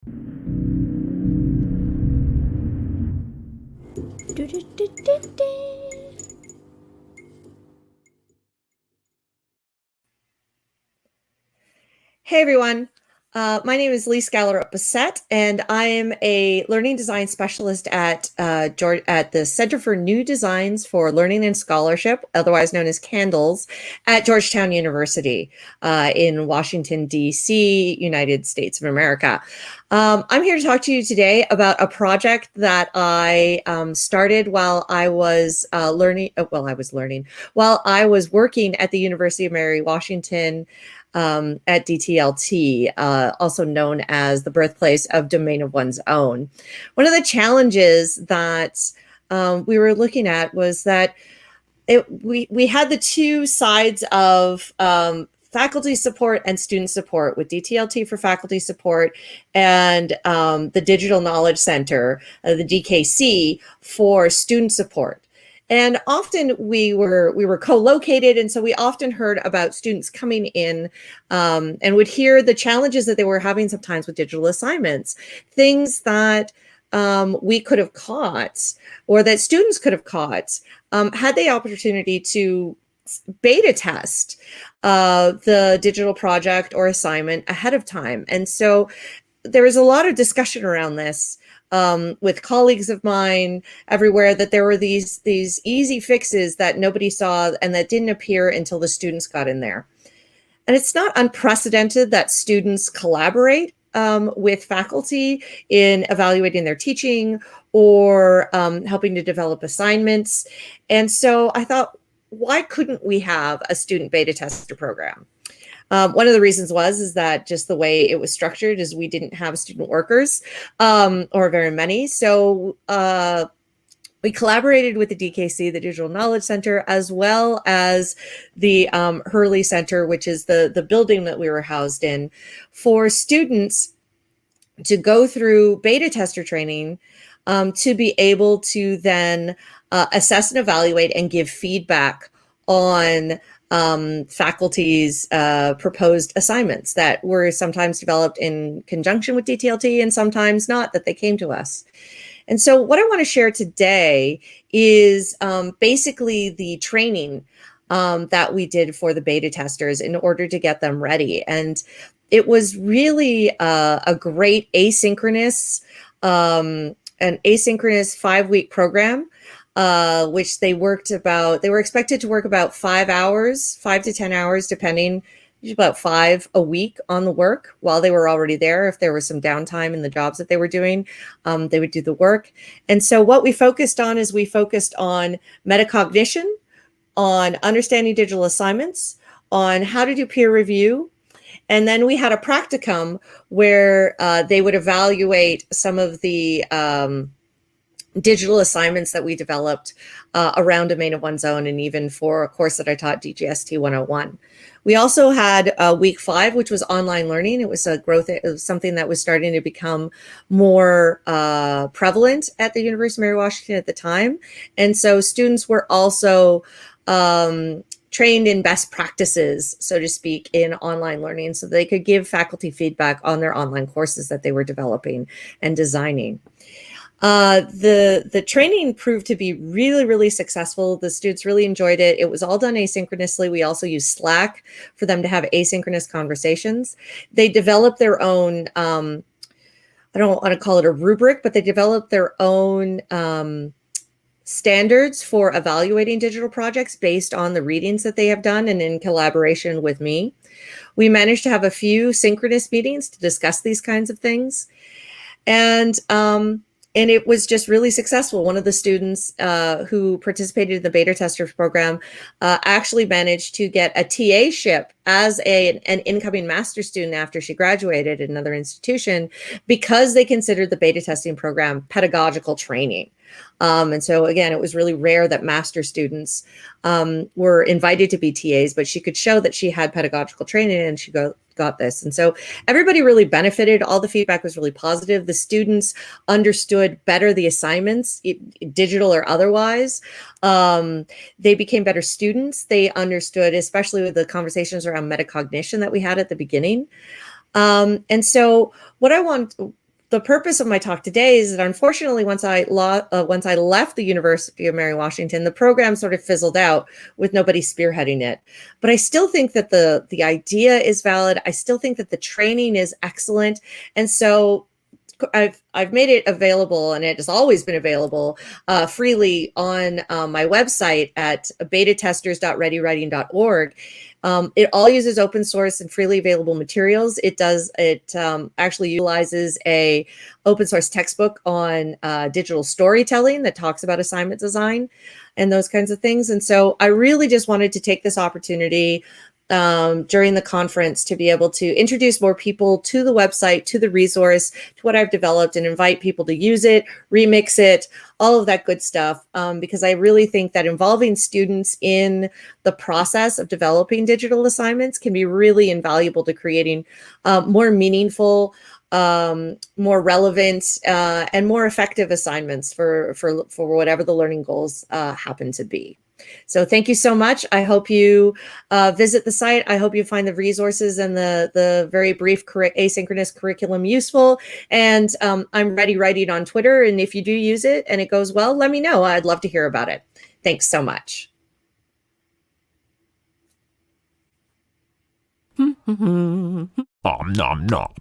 Hey everyone, my name is Lee Scaller-Bassett, and I am a learning design specialist at the Center for New Designs for Learning and Scholarship, otherwise known as CANDLES, at Georgetown University in Washington, D.C., United States of America. I'm here to talk to you today about a project that I started while I was while I was working at the University of Mary Washington at DTLT, also known as the birthplace of domain of one's own. One of the challenges that we were looking at was that we had the two sides of faculty support and student support, with DTLT for faculty support and the Digital Knowledge Center, the DKC, for student support. And often we were co-located, and so we often heard about students coming in and would hear the challenges that they were having sometimes with digital assignments, things that we could have caught, or that students could have caught, had the opportunity to beta test the digital project or assignment ahead of time. And so there was a lot of discussion around this with colleagues of mine everywhere, that there were these easy fixes that nobody saw and that didn't appear until the students got in there. And it's not unprecedented that students collaborate with faculty in evaluating their teaching or helping to develop assignments. And so I thought, why couldn't we have a student beta tester program? One of the reasons is that just the way it was structured is we didn't have student workers or very many. So we collaborated with the DKC, the Digital Knowledge Center, as well as the Hurley Center, which is the building that we were housed in, for students to go through beta tester training to be able to then assess and evaluate and give feedback on faculty's proposed assignments that were sometimes developed in conjunction with DTLT and sometimes not, that they came to us. And so what I want to share today is basically the training that we did for the beta testers in order to get them ready. And it was really a great asynchronous, an asynchronous 5-week program, which they were expected to work about 5 to 10 hours, depending, about 5 a week on the work while they were already there. If there was some downtime in the jobs that they were doing, they would do the work. And so what we focused on is we focused on metacognition, on understanding digital assignments, on how to do peer review. And then we had a practicum where they would evaluate some of the digital assignments that we developed around domain of one's own, and even for a course that I taught, DGST 101. We also had week 5, which was online learning. It was something that was starting to become more prevalent at the University of Mary Washington at the time. And so students were also trained in best practices, so to speak, in online learning, so they could give faculty feedback on their online courses that they were developing and designing. The training proved to be really, really successful. The students really enjoyed it. It was all done asynchronously. We also used Slack for them to have asynchronous conversations. They developed their own, I don't want to call it a rubric, but they developed their own standards for evaluating digital projects based on the readings that they have done, and in collaboration with me. We managed to have a few synchronous meetings to discuss these kinds of things. And it was just really successful. One of the students who participated in the beta testers program actually managed to get a TA-ship as an incoming master's student after she graduated at another institution, because they considered the beta testing program pedagogical training. And so again, it was really rare that master students were invited to be TAs, but she could show that she had pedagogical training, and she got this. And so everybody really benefited. All the feedback was really positive. The students understood better the assignments, digital or otherwise. They became better students. They understood, especially with the conversations around metacognition that we had at the beginning. And so what I want the purpose of my talk today is that unfortunately, once I left the University of Mary Washington, the program sort of fizzled out with nobody spearheading it. But I still think that the idea is valid. I still think that the training is excellent, and so I've made it available, and it has always been available freely on my website at betatesters.readywriting.org. It all uses open source and freely available materials. It actually utilizes a open source textbook on digital storytelling that talks about assignment design and those kinds of things. And so I really just wanted to take this opportunity during the conference to be able to introduce more people to the website, to the resource, to what I've developed, and invite people to use it, remix it, all of that good stuff. Because I really think that involving students in the process of developing digital assignments can be really invaluable to creating more meaningful, more relevant, and more effective assignments for whatever the learning goals happen to be. So thank you so much. I hope you visit the site. I hope you find the resources and the very brief asynchronous curriculum useful. And I'm Ready Writing on Twitter. And if you do use it and it goes well, let me know. I'd love to hear about it. Thanks so much. Nom nom nom.